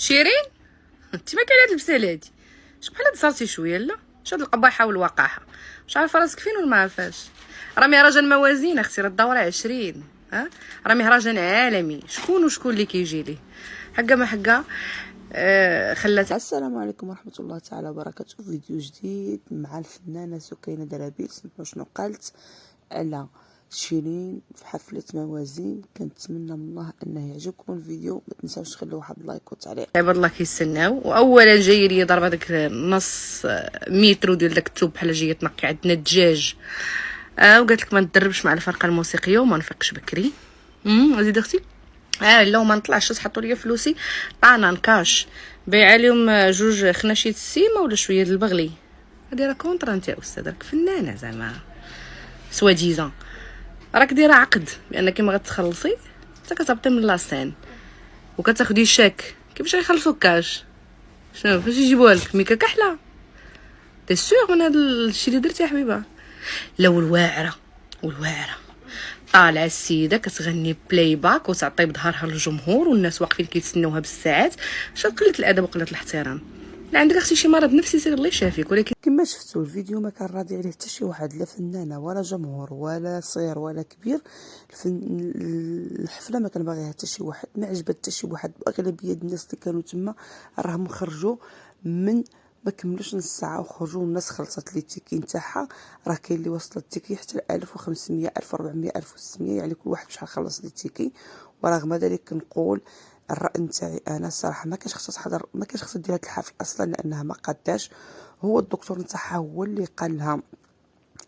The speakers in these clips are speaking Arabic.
شيرين انت ما كاين هاد البساله هادي، شو بحال هاد صارتي شويه لا شو هاد القباحه والوقاحه، مش عارفه راسك فين ولا ما عارفاش. راه مهرجان موازين اختي، راه الدوره 20 ها، راه مهرجان عالمي، شكون وشكون اللي كيجي ليه حقا ما حقا. خلات. السلام عليكم ورحمة الله تعالى وبركاته. فيديو جديد مع الفنانة سكينة درابيل. سمعوا شنو قالت على شيرين في حفلة موازين. كنتمنى من الله انه يعجبكم الفيديو، ما تنساوش تخلوا واحد اللايك وتعليق. عباد الله كيستناو. واولا جاي لي ضربه داك نص مترو ديال داك الثوب بحال جايه تنقي عندنا الدجاج. وقالت لك ما ندربش مع الفرقه الموسيقيه وما نفيقش بكري. زيد اختي لا ما نطلعش تحطوا لي فلوسي طانا نكاش بيع عليهم جوج خناشيت السيمه ولا شويه د البغلي. هادي راه كونطرا انت يا استاذ، راك فنانه زعما سوا ديزان، راك دايره عقد بانك ما غتخلصي حتى كتهبطي من لاسين وكتاخدي شاك. كيفاش غيخلصوك كاش؟ شنو فاش يجيبوها لك ميكا كحله؟ تي سيغ من هذا الشيء اللي درتي يا حبيبه؟ لا والواعره طالعه السيده كتغني بلاي باك وتعطي بظهرها للجمهور والناس واقفين كيتسناوها بالساعات. شنو قله الادب وقله الاحترام؟ لا عندك اختي شي مرض نفسي سير الله يشافيك. ولكن كما شفتوا الفيديو ما كان راضي عليه حتى شي واحد، لا فنانه ولا جمهور ولا صغير ولا كبير. الحفله ما كان باغيها حتى شي واحد، ما عجبت حتى شي واحد. اغلبيه الناس اللي كانوا تما راهم خرجوا من ما كملوش نص ساعه وخرجوا، والناس خلصت لي التيكي نتاعها. راه كاين اللي وصلت التيكي حتى ل 1500 1400 1600، يعني كل واحد بشحال خلص لي التيكي. ورغم ذلك كنقول الراي نتاعي انا الصراحه ما كانش خصها تحضر، ما كانش خصها دير هذا الحفل اصلا، لانها ما قاداش. هو الدكتور نتاعها هو اللي قال لها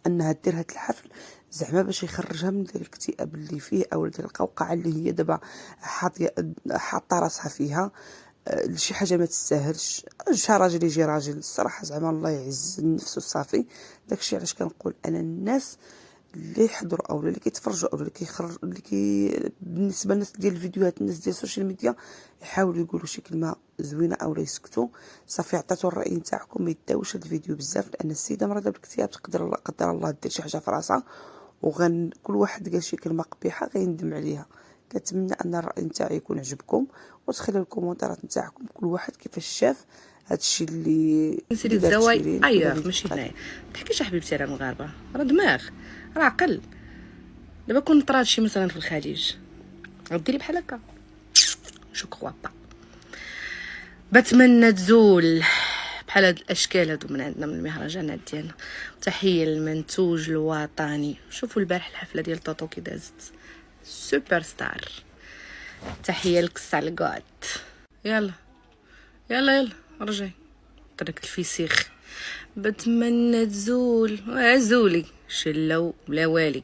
انها دير هذا الحفل زعما باش يخرجها من ديك الاكتئاب اللي فيه او ديك القوقعه اللي هي دابا حاطه راسها فيها. لشي حاجه ما تستاهلش. شي راجل يجي راجل الصراحه زعما الله يعز النفس وصافي. داكشي علاش كنقول انا الناس اللي يحضروا او اللي كيتفرجوا او اللي كيخرج بالنسبه للناس ديال الفيديوهات، الناس ديال السوشيال ميديا يحاولوا يقولوا شي كلمه زوينه او يسكتوا. صافي عطاتوا الراي نتاعكم، ما يداوش هذا الفيديو بزاف، لان السيده مريضه بالاكتئاب تقدر الله قدر الله دير شي حاجه في راسها، كل واحد قال شي كلمه قبيحه غيندم عليها. كنتمنى ان الراي نتاعي يكون عجبكم، وتخليو الكومونتيرات نتاعكم كل واحد كيفاش شاف هادشي اللي نسيتي الزواي اياك ماشي هنايا. ما تحكيش حبيبتي على المغاربه، راه دماغ راه عقل. دابا كون طرات شي مثلا في الخليج غديري بحال هكا جو كخوا با. بتمنى تزول بحال هاد الاشكال هادو من عندنا من المهرجانات ديالنا. تحيه للمنتوج الوطني. شوفوا البارح الحفله ديال طوطو كي دازت سوبر ستار. تحيه لك السالغوت. يلا يلا يلا رجعي ترك الفسيخ. بتمنى تزول زولي شلو بلا والي.